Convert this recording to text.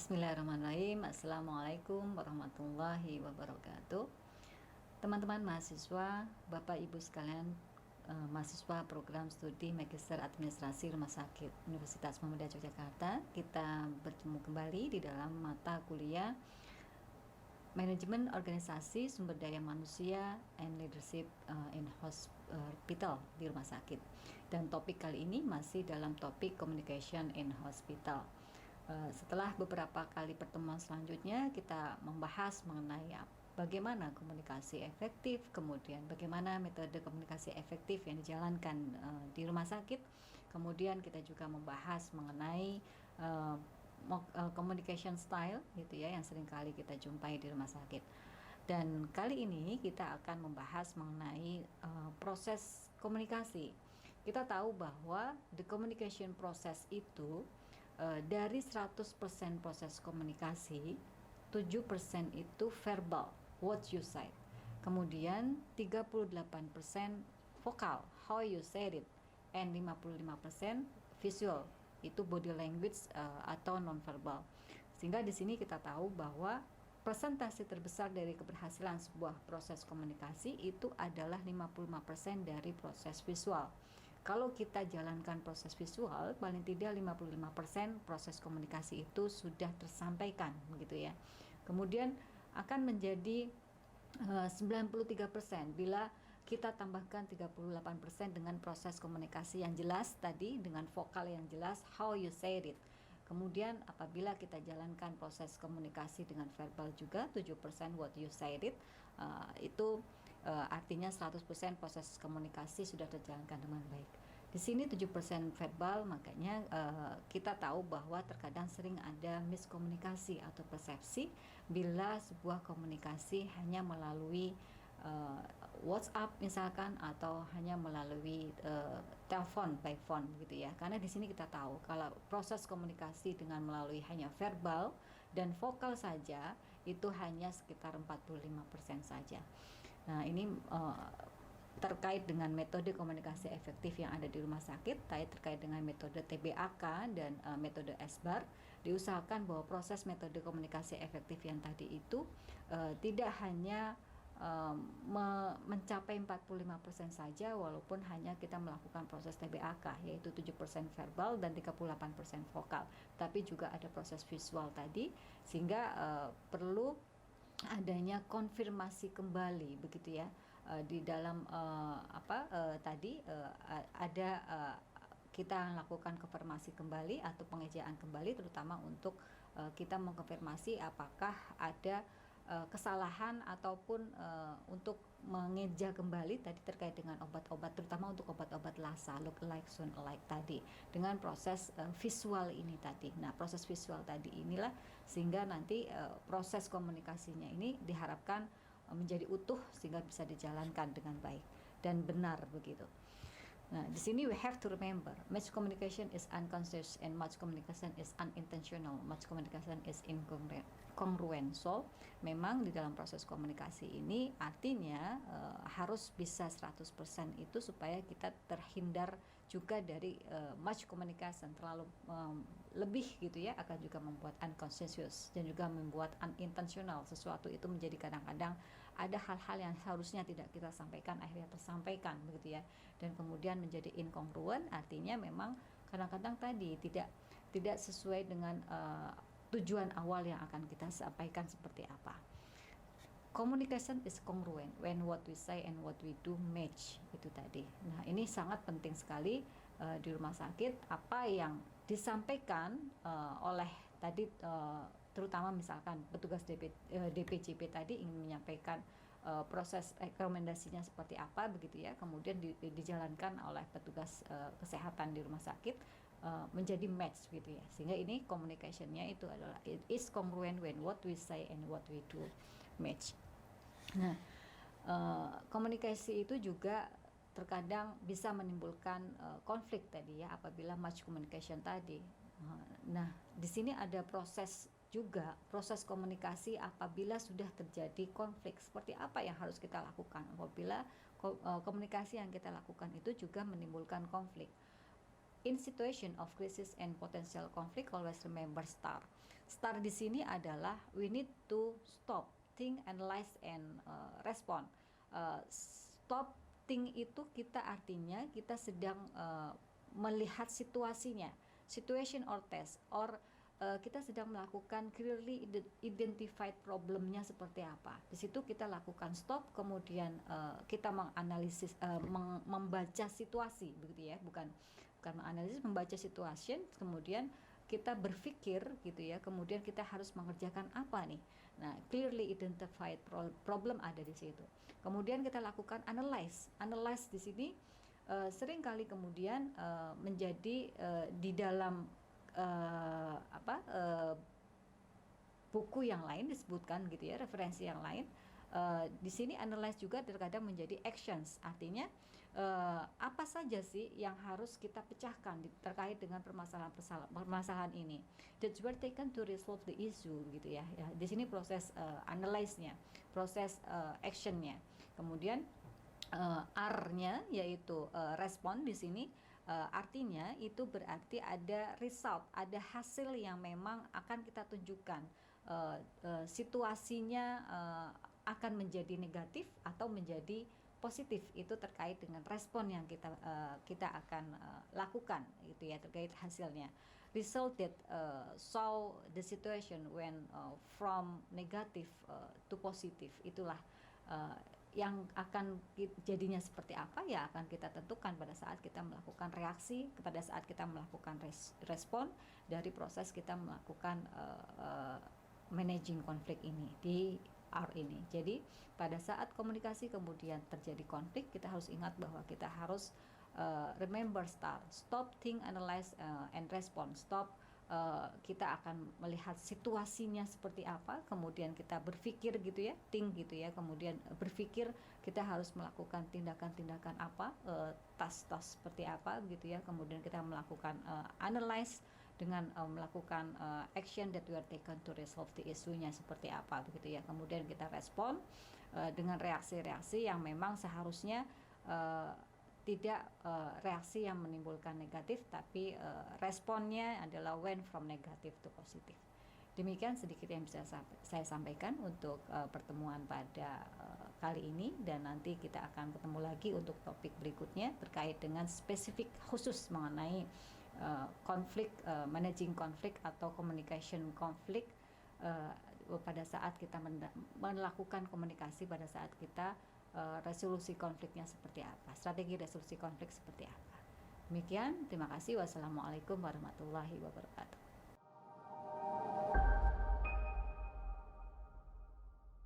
Bismillahirrahmanirrahim. Assalamualaikum warahmatullahi wabarakatuh. Teman-teman mahasiswa, Bapak Ibu sekalian, mahasiswa program studi Magister Administrasi Rumah Sakit Universitas Muhammadiyah Yogyakarta, kita bertemu kembali di dalam mata kuliah Manajemen Organisasi Sumber Daya Manusia and Leadership in Hospital di rumah sakit. Dan topik kali ini masih dalam topik Communication in Hospital. Setelah beberapa kali pertemuan selanjutnya, kita membahas mengenai bagaimana komunikasi efektif, kemudian bagaimana metode komunikasi efektif yang dijalankan di rumah sakit. Kemudian kita juga membahas mengenai communication style gitu ya, yang seringkali kita jumpai di rumah sakit. Dan kali ini kita akan membahas mengenai proses komunikasi. Kita tahu bahwa the communication process itu dari 100% proses komunikasi, 7% itu verbal, what you said. Kemudian 38% vokal, how you said it, and 55% visual, itu body language atau non-verbal. Sehingga di sini kita tahu bahwa persentase terbesar dari keberhasilan sebuah proses komunikasi itu adalah 55% dari proses visual. Kalau kita jalankan proses visual, paling tidak 55% proses komunikasi itu sudah tersampaikan, begitu ya. Kemudian akan menjadi 93% bila kita tambahkan 38% dengan proses komunikasi yang jelas tadi, dengan vokal yang jelas, how you said it. Kemudian apabila kita jalankan proses komunikasi dengan verbal juga 7% what you said it, itu artinya 100% proses komunikasi sudah terjalankan dengan baik. Di sini 7% verbal, makanya kita tahu bahwa terkadang sering ada miskomunikasi atau persepsi bila sebuah komunikasi hanya melalui WhatsApp misalkan, atau hanya melalui telepon by phone gitu ya. Karena di sini kita tahu kalau proses komunikasi dengan melalui hanya verbal dan vokal saja itu hanya sekitar 45% saja. Nah, ini terkait dengan metode komunikasi efektif yang ada di rumah sakit, terkait dengan metode TBAK dan metode SBAR, diusahakan bahwa proses metode komunikasi efektif yang tadi itu tidak hanya mencapai 45% saja, walaupun hanya kita melakukan proses TBAK, yaitu 7% verbal dan 38% vokal, tapi juga ada proses visual tadi, sehingga perlu adanya konfirmasi kembali begitu ya, di dalam ada kita lakukan konfirmasi kembali atau pengejaan kembali, terutama untuk kita mengkonfirmasi apakah ada kesalahan ataupun untuk mengeja kembali tadi terkait dengan obat-obat, terutama untuk obat-obat LASA, look alike, sound alike tadi, dengan proses visual ini tadi. Nah, proses visual tadi inilah sehingga nanti proses komunikasinya ini diharapkan menjadi utuh sehingga bisa dijalankan dengan baik dan benar begitu. Nah, di sini we have to remember, much communication is unconscious and much communication is unintentional. Much communication is incongruent. So, memang di dalam proses komunikasi ini artinya harus bisa 100% itu supaya kita terhindar juga dari much communication, terlalu lebih gitu ya, akan juga membuat unconscious dan juga membuat unintentional. Sesuatu itu menjadi kadang-kadang ada hal-hal yang seharusnya tidak kita sampaikan akhirnya tersampaikan begitu ya, dan kemudian menjadi incongruent, artinya memang kadang-kadang tadi tidak sesuai dengan tujuan awal yang akan kita sampaikan seperti apa. Communication is congruent when what we say and what we do match, itu tadi. Nah, ini sangat penting sekali di rumah sakit, apa yang disampaikan oleh tadi terutama misalkan petugas DPJP tadi ingin menyampaikan proses rekomendasinya seperti apa begitu ya, kemudian dijalankan oleh petugas kesehatan di rumah sakit menjadi match gitu ya, sehingga ini communicationnya itu adalah it is congruent when what we say and what we do match. Nah, komunikasi itu juga terkadang bisa menimbulkan konflik tadi ya, apabila much communication tadi. Nah, di sini ada proses komunikasi apabila sudah terjadi konflik. Seperti apa yang harus kita lakukan apabila komunikasi yang kita lakukan itu juga menimbulkan konflik. In situation of crisis and potential conflict, always remember STAR. STAR di sini adalah we need to stop, think, analyze, and respond. Stop, think itu kita artinya kita sedang melihat situasinya, situation or test, or kita sedang melakukan clearly identified problemnya seperti apa. Di situ kita lakukan stop, kemudian kita menganalisis, membaca situasi, begitu ya, bukan menganalisis, membaca situation, kemudian kita berpikir gitu ya, kemudian kita harus mengerjakan apa nih. Nah, clearly identified problem ada di situ. Kemudian kita lakukan analyze di sini seringkali kemudian menjadi di dalam buku yang lain disebutkan gitu ya, referensi yang lain. Di sini analyze juga terkadang menjadi actions, artinya apa saja sih yang harus kita pecahkan terkait dengan permasalahan ini. That's were taken to resolve the issue gitu ya. Di sini proses analyze-nya, proses action-nya. Kemudian R-nya yaitu respon di sini. Artinya itu berarti ada result, ada hasil yang memang akan kita tunjukkan. Situasinya akan menjadi negatif atau menjadi positif, itu terkait dengan respon yang kita akan lakukan gitu ya, terkait hasilnya. Result that solve the situation when from negative to positive, itulah yang akan jadinya seperti apa ya akan kita tentukan pada saat kita melakukan reaksi, pada saat kita melakukan respon dari proses kita melakukan managing konflik ini di R ini. Jadi pada saat komunikasi kemudian terjadi konflik, kita harus ingat bahwa kita harus remember STAR, stop, think, analyze, and respond. Stop, kita akan melihat situasinya seperti apa, kemudian kita berpikir gitu ya, think gitu ya, kemudian berpikir kita harus melakukan tindakan-tindakan apa, task-task seperti apa gitu ya, kemudian kita melakukan analyze dengan melakukan action that we are taken to resolve the issue-nya seperti apa begitu ya, kemudian kita respon dengan reaksi-reaksi yang memang seharusnya tidak reaksi yang menimbulkan negatif, tapi responnya adalah when from negative to positif. Demikian sedikit yang bisa saya sampaikan untuk pertemuan pada kali ini, dan nanti kita akan ketemu lagi untuk topik berikutnya terkait dengan spesifik khusus mengenai konflik, managing konflik atau communication konflik pada saat kita melakukan komunikasi, pada saat kita resolusi konfliknya seperti apa, strategi resolusi konflik seperti apa. Demikian, terima kasih. Wassalamualaikum warahmatullahi wabarakatuh.